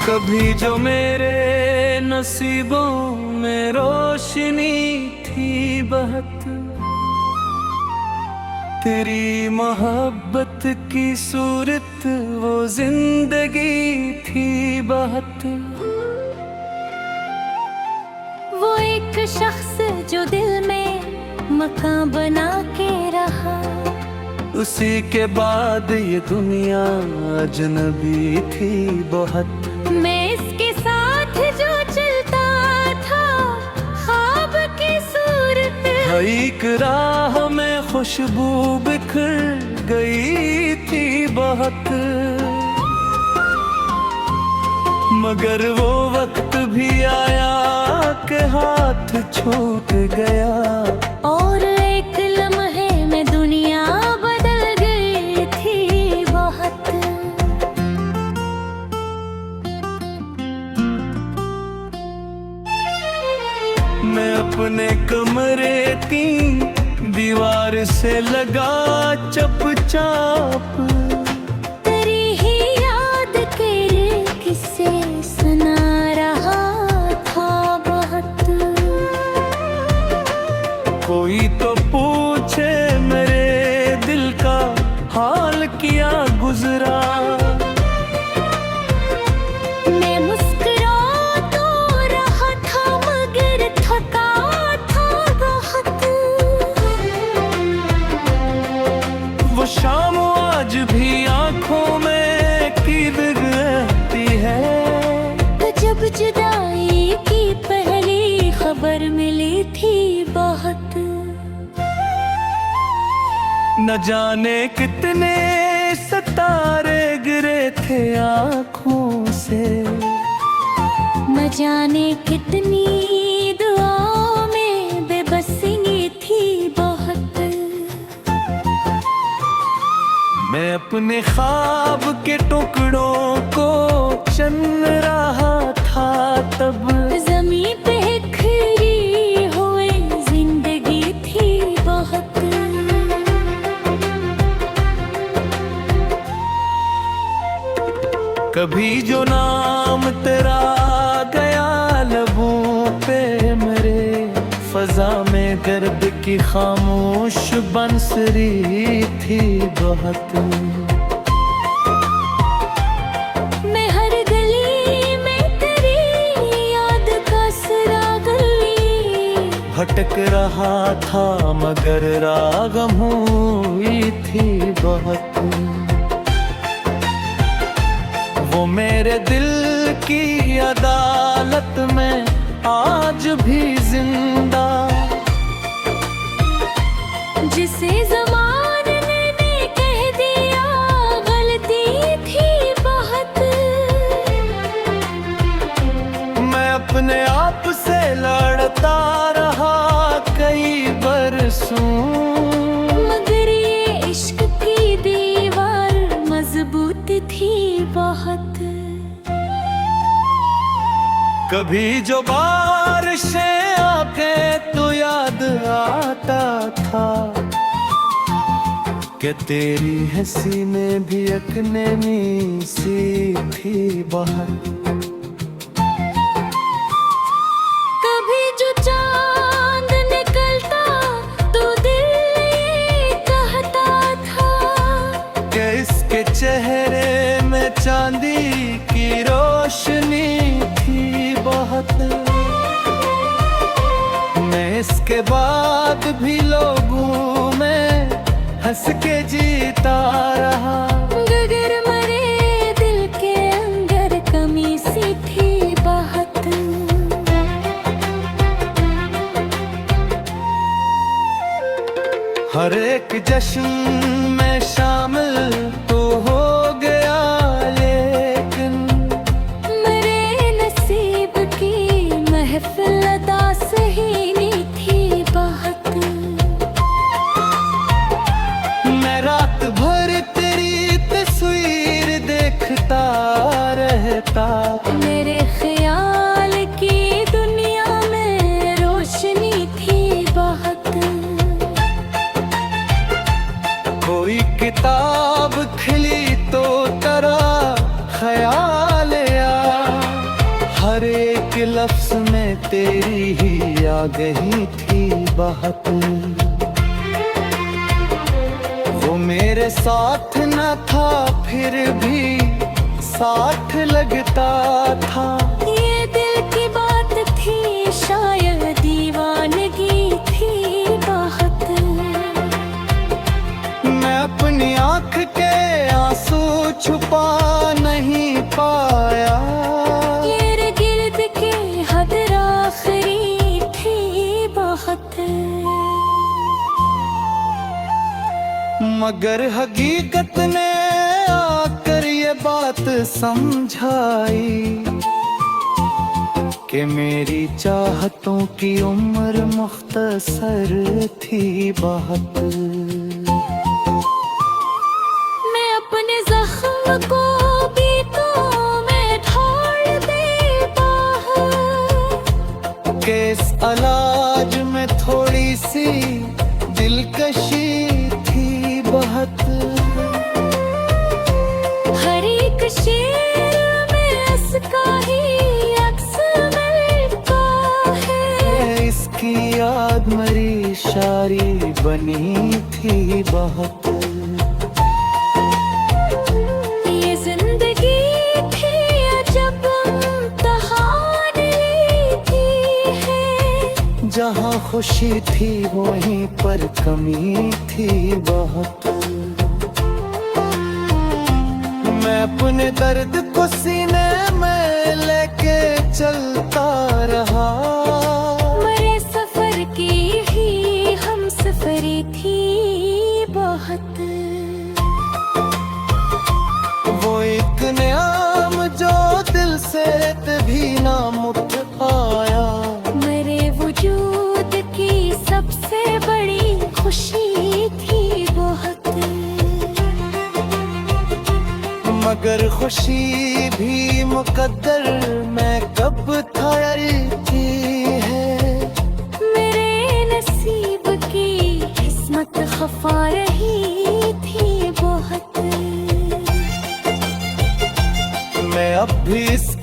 कभी जो मेरे नसीबों में रोशनी थी बहुत, तेरी मोहब्बत की सूरत वो जिंदगी थी बहुत। वो एक शख्स जो दिल में मकान बना के रहा, उसी के बाद ये दुनिया अजनबी थी बहुत। मैं इसके साथ जो चलता था ख्वाब की सूरत, एक राह में खुशबू बिखर गई थी बहुत। मगर वो वक्त भी आया कि हाथ छूट गया, और एक लम्हे में दुनिया बदल गई थी बहुत। मैं अपने कमरे की दीवार से लगा चुपचाप, तेरी ही याद के किस्से सुना रहा था बहुत। कोई तो पूछे मेरे दिल का हाल किया गुजरा। मैं मुस्कुरा तो रहा था मगर थका था बहुत। वो शाम आज भी आंखों में कीद रहती है, तो जब जुदाई की पहली खबर मिली थी बहुत। न जाने कितने सितारे गिरे थे आँखों से, न जाने कितनी दुआओं में बेबसी थी बहुत। मैं अपने ख्वाब के टुकड़ों को चुन रहा था तब, ज़मीं पे खड़ी हुई जिंदगी थी बहुत। कभी जो नाम तेरा गया लबों पे मेरे, फजा में दर्द की खामोश बंसरी थी बहुत। मैं हर गली में तेरी याद का सुरागली, भटक रहा था मगर रागम हुई थी बहुत। वो मेरे दिल की अदालत में आज भी जिंदा, जिसे ज़माने ने कह दिया गलती थी बहुत। मैं अपने आप से लड़ता रहा कई बरसों, मगर ये इश्क की दीवार मजबूत थी बहुत। कभी जो बारिशें आके तो याद आता था कि तेरी हंसी में भी एक नमी सी थी बहुत। कभी जो चांद निकलता तो दिल ये कहता था कि इसके चेहरे में चांदी की रोशनी थी बहुत। मैं इसके बाद भी लोगों में हंस के जीता रहा, गगर मरे दिल के अंदर कमी सी थी बहुत। हर एक जश्न में शामिल तो हो गया, लेकिन मेरे नसीब की महफिल अदा सही नहीं थी बहुत। मैं रात भर तेरी तस्वीर देखता रहता, मेरे ख्याल की दुनिया में रोशनी थी बहुत। कोई किताब खिली तो तेरा ख्याल आया, गई थी बहुत। वो मेरे साथ न था फिर भी साथ लगता था। ये दिल की बात थी शायद दीवानगी थी बहुत। मैं अपनी आँख के आंसू छुपा नहीं पाया। इर्द गिर्द के हद आखिरी थी बहुत। मगर हकीकत ने आकर ये बात समझाई कि मेरी चाहतों की उम्र मुख्तसर थी बहुत। मैं अपने जख्म को भी तो मैं ढाल देता हूँ कि इस इलाज में थोड़ी सी दिलकशी थी बहुत। हर एक शेर में इसका ही अक्स मिलता है। इसकी याद मरी शारी बनी थी बहुत। ये जिंदगी थी अजब इम्तिहान लेती है। जहाँ खुशी थी वहीं पर कमी थी बहुत। मैं अपने दर्द को सीने में लेके चलता रहा। मरे सफर की ही हम सफरी थी बहुत। वो एक नियाम जो दिल से भी ना मुक्त आया। मेरे वजूद की सबसे बड़ी खुशी थी बहुत। मगर खुशी भी मुकद्दर में कब था थी है। मेरे नसीब की किस्मत खफा रही थी बहुत। मैं अब भी इस